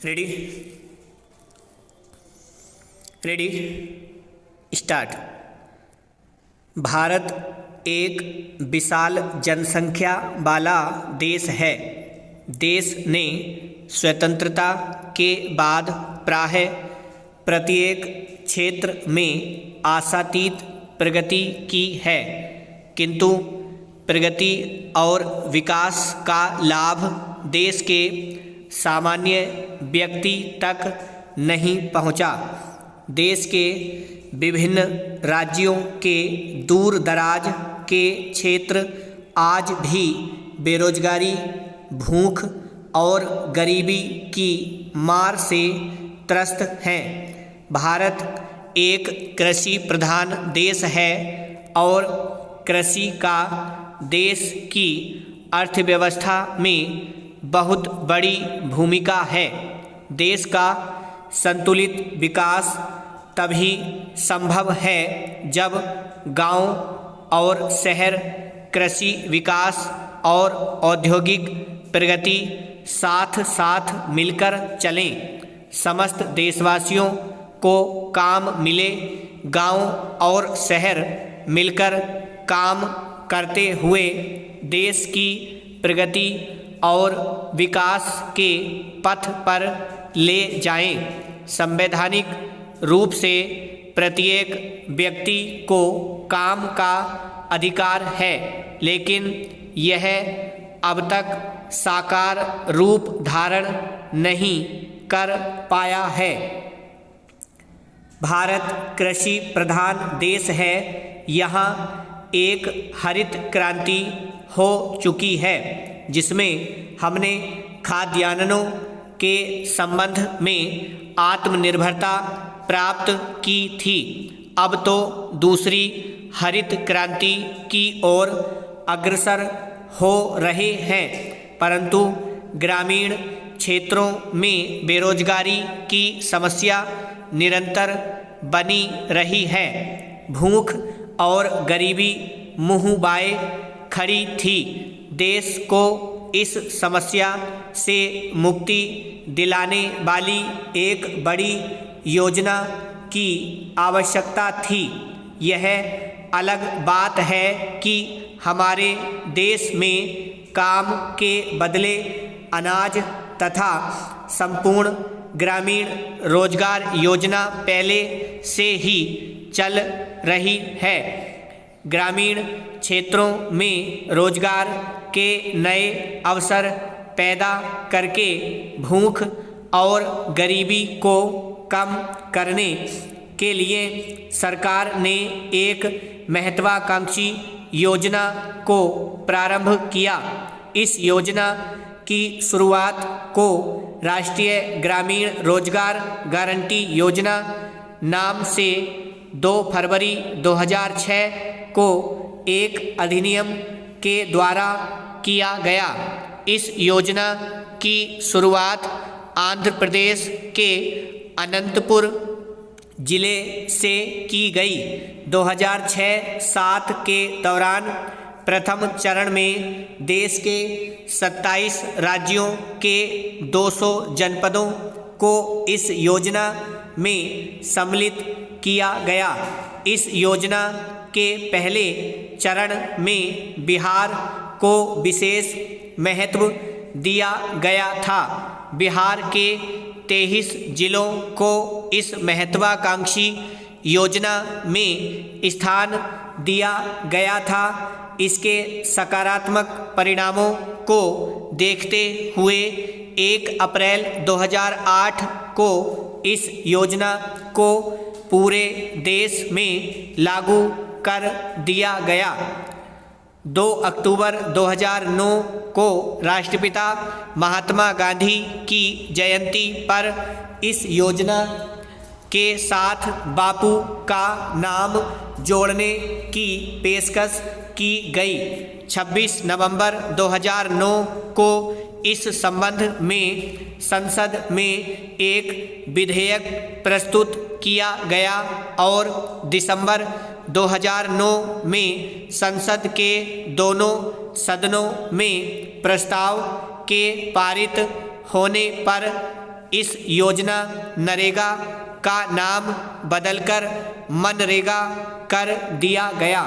Ready ready start. Bharat एक विशाल जनसंख्या वाला देश है। देश ने स्वतंत्रता के बाद प्रायः प्रत्येक क्षेत्र में आशातीत प्रगति की है, किंतु प्रगति और विकास का लाभ देश के सामान्य व्यक्ति तक नहीं पहुंचा। देश के विभिन्न राज्यों के दूर दराज के क्षेत्र आज भी बेरोजगारी, भूख और गरीबी की मार से त्रस्त हैं। भारत एक कृषि प्रधान देश है और कृषि का देश की अर्थव्यवस्था में बहुत बड़ी भूमिका है। देश का संतुलित विकास तभी संभव है जब गांव और शहर कृषि विकास और औद्योगिक प्रगति साथ साथ मिलकर चलें। समस्त देशवासियों को काम मिले। गांव और शहर मिलकर काम करते हुए देश की प्रगति और विकास के पथ पर ले जाएं। संवैधानिक रूप से प्रत्येक व्यक्ति को काम का अधिकार है, लेकिन यह अब तक साकार रूप धारण नहीं कर पाया है। भारत कृषि प्रधान देश है। यहाँ एक हरित क्रांति हो चुकी है, जिसमें हमने खाद्यान्नों के संबंध में आत्मनिर्भरता प्राप्त की थी। अब तो दूसरी हरित क्रांति की ओर अग्रसर हो रहे हैं, परंतु ग्रामीण क्षेत्रों में बेरोजगारी की समस्या निरंतर बनी रही है। भूख और गरीबी मुँह बाए खड़ी थी। देश को इस समस्या से मुक्ति दिलाने वाली एक बड़ी योजना की आवश्यकता थी। यह अलग बात है कि हमारे देश में काम के बदले अनाज तथा संपूर्ण ग्रामीण रोजगार योजना पहले से ही चल रही है। ग्रामीण क्षेत्रों में रोजगार के नए अवसर पैदा करके भूख और गरीबी को कम करने के लिए सरकार ने एक महत्वाकांक्षी योजना को प्रारंभ किया। इस योजना की शुरुआत को राष्ट्रीय ग्रामीण रोजगार गारंटी योजना नाम से 2 फरवरी 2006 को एक अधिनियम के द्वारा किया गया। इस योजना की शुरुआत आंध्र प्रदेश के अनंतपुर जिले से की गई। 2006-07 के दौरान प्रथम चरण में देश के 27 राज्यों के 200 जनपदों को इस योजना में सम्मिलित किया गया। इस योजना के पहले चरण में बिहार को विशेष महत्व दिया गया था। बिहार के 23 जिलों को इस महत्वाकांक्षी योजना में स्थान दिया गया था। इसके सकारात्मक परिणामों को देखते हुए 1 अप्रैल 2008 को इस योजना को पूरे देश में लागू कर दिया गया। 2 अक्टूबर 2009 को राष्ट्रपिता महात्मा गांधी की जयंती पर इस योजना के साथ बापू का नाम जोड़ने की पेशकश की गई। 26 नवंबर 2009 को इस संबंध में संसद में एक विधेयक प्रस्तुत किया गया और दिसंबर 2009 में संसद के दोनों सदनों में प्रस्ताव के पारित होने पर इस योजना नरेगा का नाम बदलकर मनरेगा कर दिया गया।